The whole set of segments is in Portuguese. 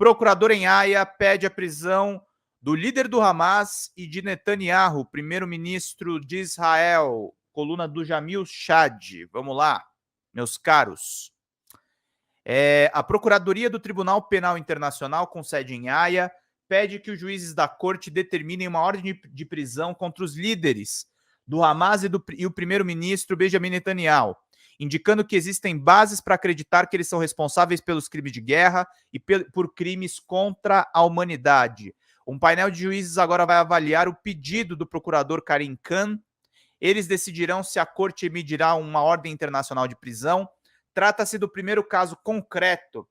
Procurador em Haia pede a prisão do líder do Hamas e de Netanyahu, primeiro-ministro de Israel. Coluna do Jamil Chad. Vamos lá, meus caros. A Procuradoria do Tribunal Penal Internacional, com sede em Haia, pede que os juízes da corte determinem uma ordem de prisão contra os líderes do Hamas e o primeiro-ministro Benjamin Netanyahu, indicando que existem bases para acreditar que eles são responsáveis pelos crimes de guerra e por crimes contra a humanidade. Um painel de juízes agora vai avaliar o pedido do procurador Karim Khan. Eles decidirão se a corte emitirá uma ordem internacional de prisão. Trata-se do primeiro caso concreto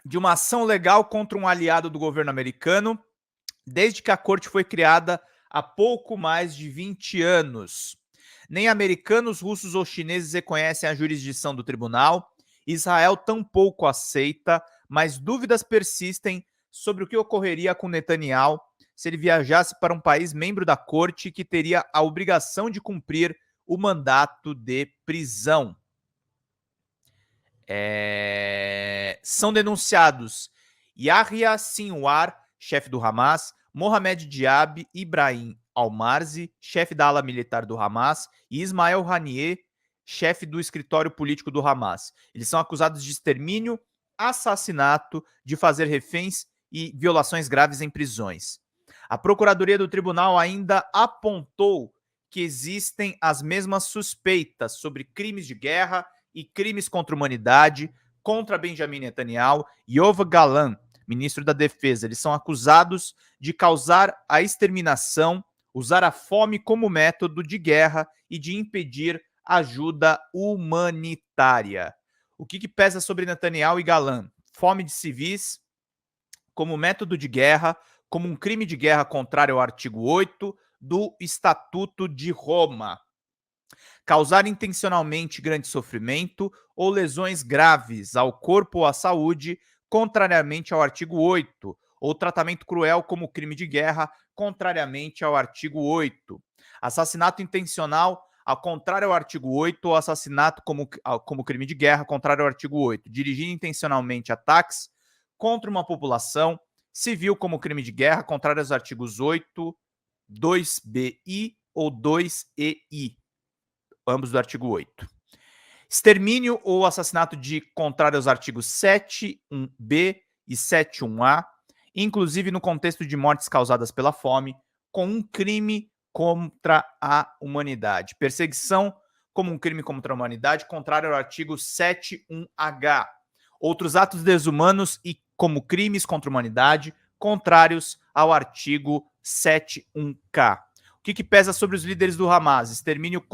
de uma ação legal contra um aliado do governo americano, desde que a corte foi criada há pouco mais de 20 anos. Nem americanos, russos ou chineses reconhecem a jurisdição do tribunal. Israel tampouco aceita, mas dúvidas persistem sobre o que ocorreria com Netanyahu se ele viajasse para um país membro da corte que teria a obrigação de cumprir o mandato de prisão. São denunciados Yahya Sinwar, chefe do Hamas, Mohamed Diab Ibrahim Al-Marzi, chefe da ala militar do Hamas, e Ismael Haniyeh, chefe do escritório político do Hamas. Eles são acusados de extermínio, assassinato, de fazer reféns e violações graves em prisões. A Procuradoria do Tribunal ainda apontou que existem as mesmas suspeitas sobre crimes de guerra e crimes contra a humanidade contra Benjamin Netanyahu e Yoav Gallant, ministro da Defesa. Eles são acusados de causar a exterminação, usar a fome como método de guerra e de impedir ajuda humanitária. O que pesa sobre Netanyahu e Gallant? Fome de civis como método de guerra, como um crime de guerra contrário ao artigo 8 do Estatuto de Roma. Causar intencionalmente grande sofrimento ou lesões graves ao corpo ou à saúde, contrariamente ao artigo 8, ou tratamento cruel como crime de guerra, contrariamente ao artigo 8. Assassinato intencional, ao contrário ao artigo 8, ou assassinato como crime de guerra, contrário ao artigo 8. Dirigir intencionalmente ataques contra uma população civil como crime de guerra, contrário aos artigos 8, 2BI ou 2EI, ambos do artigo 8. Extermínio ou assassinato de contrário aos artigos 7.1b e 7.1a, inclusive no contexto de mortes causadas pela fome, com um crime contra a humanidade. Perseguição como um crime contra a humanidade, contrário ao artigo 7.1h. Outros atos desumanos e como crimes contra a humanidade, contrários ao artigo 7.1k. O que pesa sobre os líderes do Hamas? Extermínio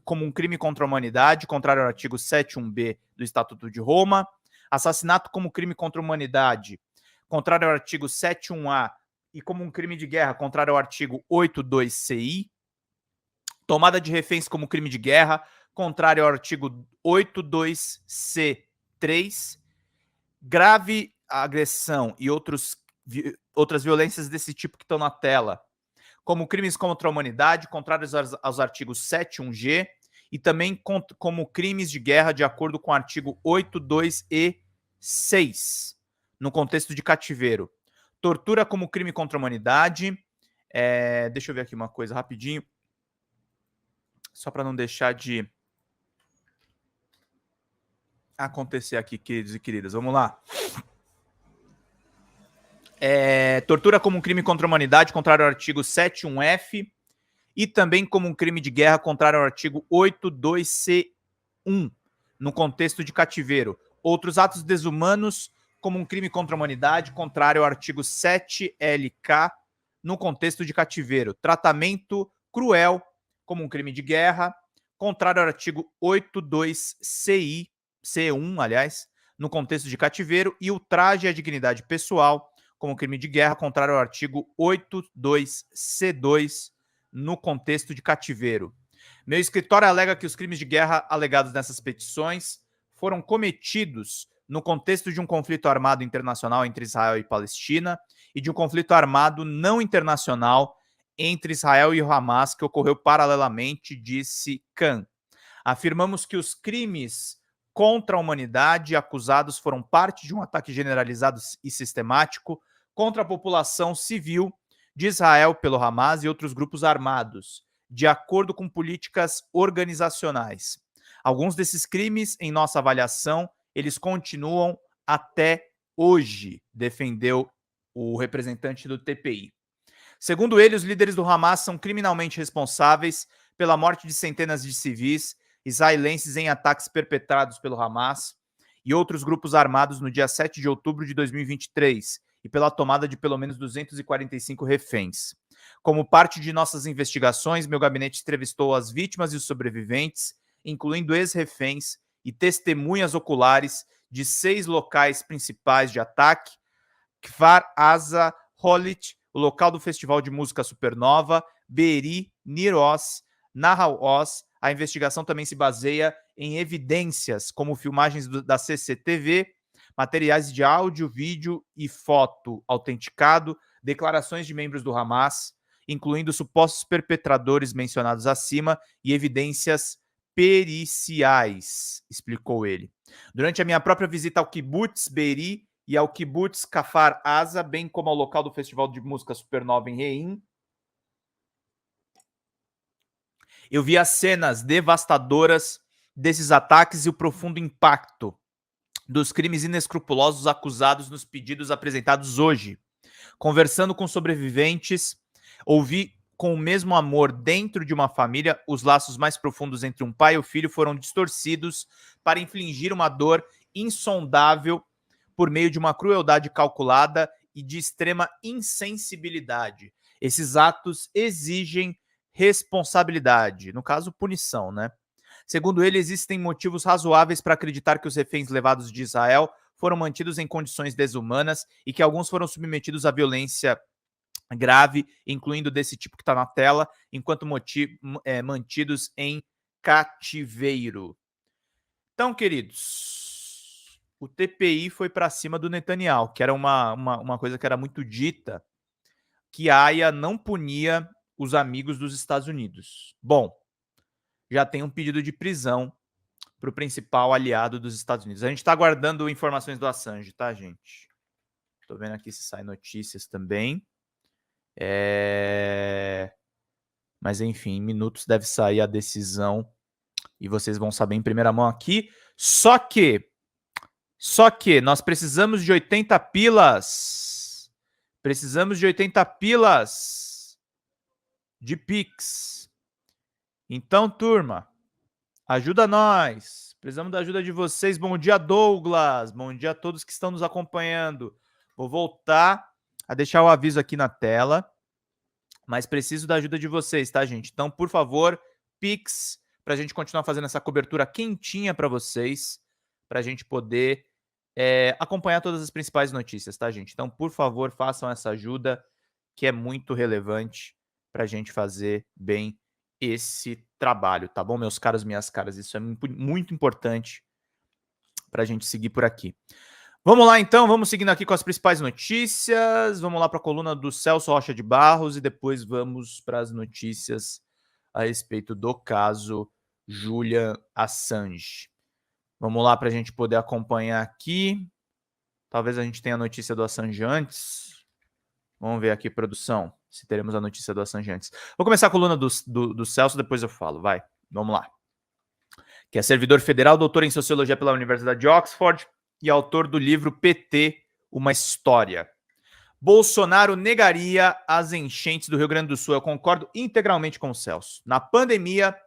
como um crime contra a humanidade, contrário ao artigo 7.1b do Estatuto de Roma. Assassinato como crime contra a humanidade, contrário ao artigo 7.1a e como um crime de guerra, contrário ao artigo 8.2ci. Tomada de reféns como crime de guerra, contrário ao artigo 8.2c3. Grave agressão e outras violências desse tipo que estão na tela, como crimes contra a humanidade, contrários aos artigos 7.1g, e também como crimes de guerra, de acordo com o artigo 8.2e6, no contexto de cativeiro. Tortura como crime contra a humanidade. Deixa eu ver aqui uma coisa rapidinho, só para não deixar de acontecer aqui, queridos e queridas. Vamos lá. Tortura como um crime contra a humanidade, contrário ao artigo 7.1f, e também como um crime de guerra, contrário ao artigo 8.2c1, no contexto de cativeiro. Outros atos desumanos, como um crime contra a humanidade, contrário ao artigo 7lk, no contexto de cativeiro. Tratamento cruel, como um crime de guerra, contrário ao artigo 8.2ci, C1, aliás, no contexto de cativeiro, e ultraje à dignidade pessoal, como crime de guerra, contrário ao artigo 8.2c2, no contexto de cativeiro. Meu escritório alega que os crimes de guerra alegados nessas petições foram cometidos no contexto de um conflito armado internacional entre Israel e Palestina e de um conflito armado não internacional entre Israel e o Hamas, que ocorreu paralelamente, disse Khan. Afirmamos que os crimes contra a humanidade. Acusados foram parte de um ataque generalizado e sistemático contra a população civil de Israel pelo Hamas e outros grupos armados, de acordo com políticas organizacionais. Alguns desses crimes, em nossa avaliação, eles continuam até hoje, defendeu o representante do TPI. Segundo ele, os líderes do Hamas são criminalmente responsáveis pela morte de centenas de civis israelenses em ataques perpetrados pelo Hamas e outros grupos armados no dia 7 de outubro de 2023 e pela tomada de pelo menos 245 reféns. Como parte de nossas investigações, meu gabinete entrevistou as vítimas e os sobreviventes, incluindo ex-reféns e testemunhas oculares de 6 locais principais de ataque: Kfar Aza, Holit, o local do Festival de Música Supernova, Be'eri, Nir Oz, Nahal Oz. A investigação também se baseia em evidências, como filmagens da CCTV, materiais de áudio, vídeo e foto autenticado, declarações de membros do Hamas, incluindo supostos perpetradores mencionados acima, e evidências periciais, explicou ele. Durante a minha própria visita ao Kibbutz Be'eri e ao Kibbutz Kfar Aza, bem como ao local do Festival de Música Supernova em Reim, eu vi as cenas devastadoras desses ataques e o profundo impacto dos crimes inescrupulosos acusados nos pedidos apresentados hoje. Conversando com sobreviventes, ouvi com o mesmo amor dentro de uma família, os laços mais profundos entre um pai e o filho foram distorcidos para infligir uma dor insondável por meio de uma crueldade calculada e de extrema insensibilidade. Esses atos exigem responsabilidade, no caso, punição, né? Segundo ele, existem motivos razoáveis para acreditar que os reféns levados de Israel foram mantidos em condições desumanas e que alguns foram submetidos à violência grave, incluindo desse tipo que está na tela, enquanto mantidos em cativeiro. Então, queridos, o TPI foi para cima do Netanyahu, que era uma coisa que era muito dita, que a AIA não punia os amigos dos Estados Unidos. Bom, já tem um pedido de prisão para o principal aliado dos Estados Unidos. A gente está aguardando informações do Assange, tá, gente? Estou vendo aqui se saem notícias também. Mas, enfim, em minutos deve sair a decisão e vocês vão saber em primeira mão aqui. Só que nós precisamos de 80 pilas. Precisamos de 80 pilas de Pix. Então, turma, ajuda nós. Precisamos da ajuda de vocês. Bom dia, Douglas. Bom dia a todos que estão nos acompanhando. Vou voltar a deixar o aviso aqui na tela, mas preciso da ajuda de vocês, tá, gente? Então, por favor, Pix, para a gente continuar fazendo essa cobertura quentinha para vocês, para a gente poder acompanhar todas as principais notícias, tá, gente? Então, por favor, façam essa ajuda, que é muito relevante para a gente fazer bem esse trabalho, tá bom, meus caros, minhas caras? Isso é muito importante para a gente seguir por aqui. Vamos lá, então, vamos seguindo aqui com as principais notícias. Vamos lá para a coluna do Celso Rocha de Barros e depois vamos para as notícias a respeito do caso Julian Assange. Vamos lá para a gente poder acompanhar aqui. Talvez a gente tenha a notícia do Assange antes. Vamos ver aqui, produção, se teremos a notícia do Assange antes. Vou começar a coluna do Celso, depois eu falo. Vai, vamos lá. Que é servidor federal, doutor em Sociologia pela Universidade de Oxford e autor do livro PT, Uma História. Bolsonaro negaria as enchentes do Rio Grande do Sul. Eu concordo integralmente com o Celso. Na pandemia,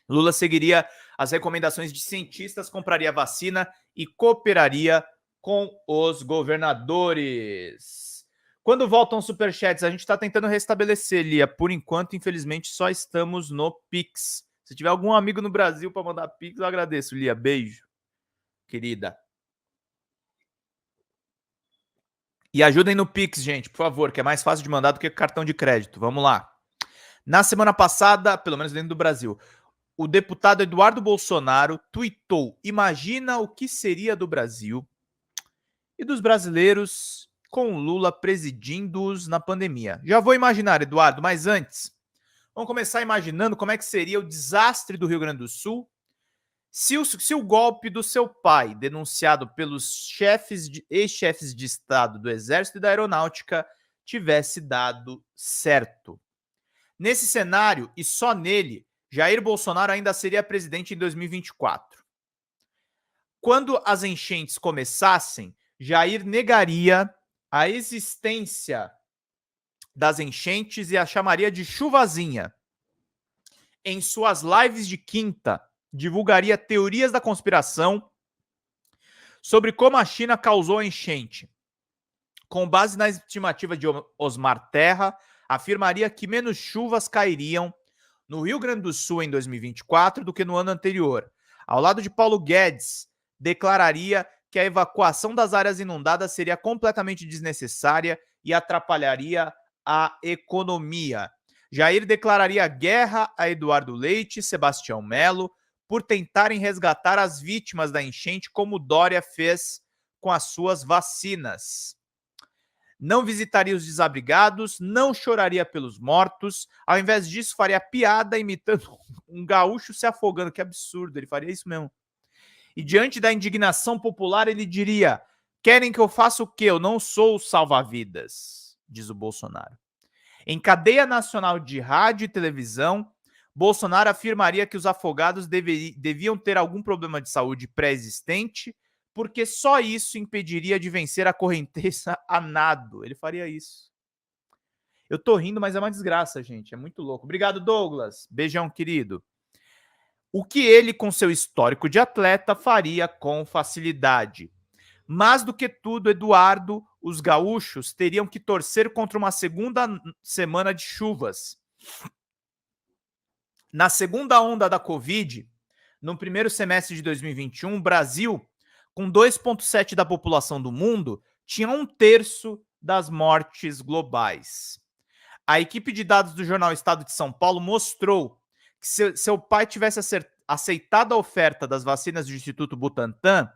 Lula seguiria as recomendações de cientistas, compraria vacina e cooperaria com os governadores. Quando voltam os superchats, a gente está tentando restabelecer, Lia. Por enquanto, infelizmente, só estamos no Pix. Se tiver algum amigo no Brasil para mandar Pix, eu agradeço, Lia. Beijo, querida. E ajudem no Pix, gente, por favor, que é mais fácil de mandar do que cartão de crédito. Vamos lá. Na semana passada, pelo menos dentro do Brasil, o deputado Eduardo Bolsonaro tuitou: imagina o que seria do Brasil e dos brasileiros com Lula presidindo-os na pandemia. Já vou imaginar, Eduardo, mas antes, vamos começar imaginando como é que seria o desastre do Rio Grande do Sul Se o golpe do seu pai, denunciado pelos ex-chefes de Estado do Exército e da Aeronáutica, tivesse dado certo. Nesse cenário, e só nele, Jair Bolsonaro ainda seria presidente em 2024. Quando as enchentes começassem, Jair negaria a existência das enchentes e a chamaria de chuvazinha. Em suas lives de quinta, divulgaria teorias da conspiração sobre como a China causou a enchente. Com base na estimativa de Osmar Terra, afirmaria que menos chuvas cairiam no Rio Grande do Sul em 2024 do que no ano anterior. Ao lado de Paulo Guedes, declararia que a evacuação das áreas inundadas seria completamente desnecessária e atrapalharia a economia. Jair declararia guerra a Eduardo Leite e Sebastião Melo por tentarem resgatar as vítimas da enchente, como Dória fez com as suas vacinas. Não visitaria os desabrigados, não choraria pelos mortos, ao invés disso faria piada imitando um gaúcho se afogando. Que absurdo, ele faria isso mesmo. E diante da indignação popular, ele diria: querem que eu faça o quê? Eu não sou o salva-vidas, diz o Bolsonaro. Em cadeia nacional de rádio e televisão, Bolsonaro afirmaria que os afogados deviam ter algum problema de saúde pré-existente, porque só isso impediria de vencer a correnteza a nado. Ele faria isso. Eu tô rindo, mas é uma desgraça, gente. É muito louco. Obrigado, Douglas. Beijão, querido. O que ele, com seu histórico de atleta, faria com facilidade. Mais do que tudo, Eduardo, os gaúchos teriam que torcer contra uma segunda semana de chuvas. Na segunda onda da Covid, no primeiro semestre de 2021, o Brasil, com 2,7% da população do mundo, tinha 1/3 das mortes globais. A equipe de dados do jornal Estado de São Paulo mostrou que se seu pai tivesse aceitado a oferta das vacinas do Instituto Butantan,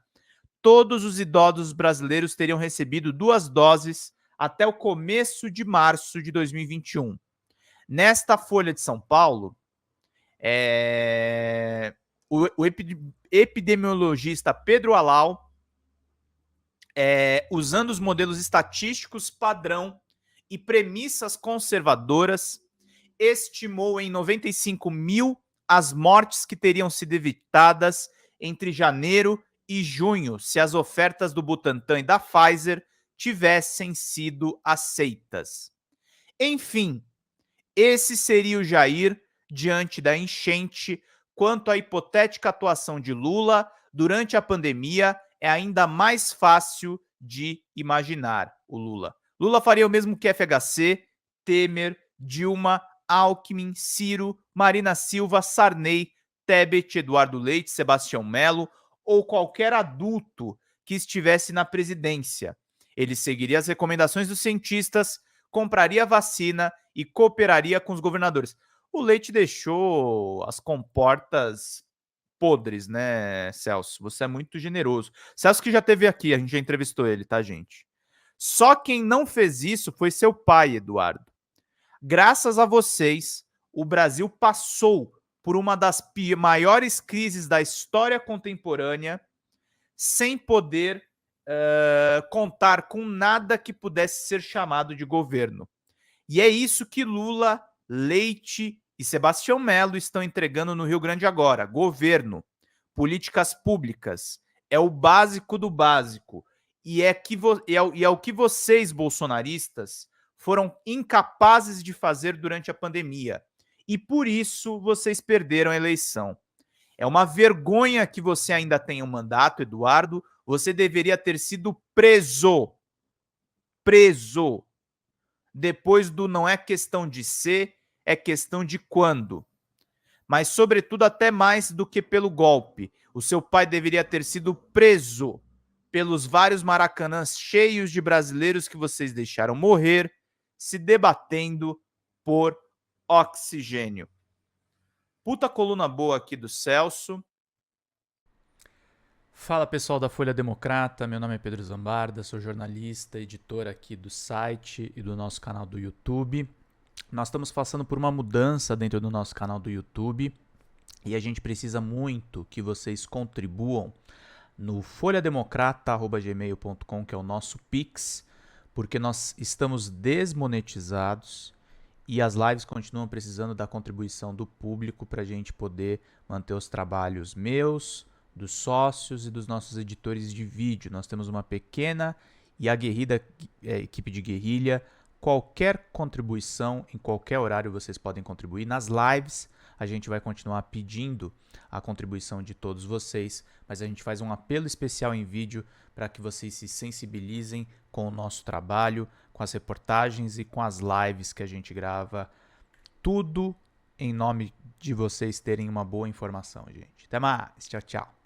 todos os idosos brasileiros teriam recebido 2 doses até o começo de março de 2021. Nesta Folha de São Paulo, o epidemiologista Pedro Alau, usando os modelos estatísticos padrão e premissas conservadoras, estimou em 95 mil as mortes que teriam sido evitadas entre janeiro e junho se as ofertas do Butantan e da Pfizer tivessem sido aceitas. Enfim, esse seria o Jair diante da enchente. Quanto à hipotética atuação de Lula durante a pandemia, é ainda mais fácil de imaginar o Lula. Lula faria o mesmo que FHC, Temer, Dilma, Alckmin, Ciro, Marina Silva, Sarney, Tebet, Eduardo Leite, Sebastião Melo ou qualquer adulto que estivesse na presidência. Ele seguiria as recomendações dos cientistas, compraria vacina e cooperaria com os governadores. O Leite deixou as comportas podres, né, Celso? Você é muito generoso. Celso que já esteve aqui, a gente já entrevistou ele, tá, gente? Só quem não fez isso foi seu pai, Eduardo. Graças a vocês, o Brasil passou por uma das maiores crises da história contemporânea sem poder contar com nada que pudesse ser chamado de governo. E é isso que Lula, Leite e Sebastião Melo estão entregando no Rio Grande agora. Governo, políticas públicas, é o básico do básico. E é o que vocês, bolsonaristas, foram incapazes de fazer durante a pandemia. E por isso vocês perderam a eleição. É uma vergonha que você ainda tenha um mandato, Eduardo. Você deveria ter sido preso. Preso. Depois do não é questão de ser, é questão de quando. Mas, sobretudo, até mais do que pelo golpe. O seu pai deveria ter sido preso pelos vários maracanãs cheios de brasileiros que vocês deixaram morrer, se debatendo por oxigênio. Puta coluna boa aqui do Celso. Fala, pessoal da Folha Democrata, meu nome é Pedro Zambarda, sou jornalista, editor aqui do site e do nosso canal do YouTube. Nós estamos passando por uma mudança dentro do nosso canal do YouTube. E a gente precisa muito que vocês contribuam no folhademocrata@gmail.com, que é o nosso Pix, porque nós estamos desmonetizados e as lives continuam precisando da contribuição do público para a gente poder manter os trabalhos meus, dos sócios e dos nossos editores de vídeo. Nós temos uma pequena e aguerrida equipe de guerrilha. Qualquer contribuição, em qualquer horário vocês podem contribuir. Nas lives a gente vai continuar pedindo a contribuição de todos vocês, mas a gente faz um apelo especial em vídeo para que vocês se sensibilizem com o nosso trabalho, com as reportagens e com as lives que a gente grava. Tudo em nome de vocês terem uma boa informação, gente. Até mais. Tchau, tchau.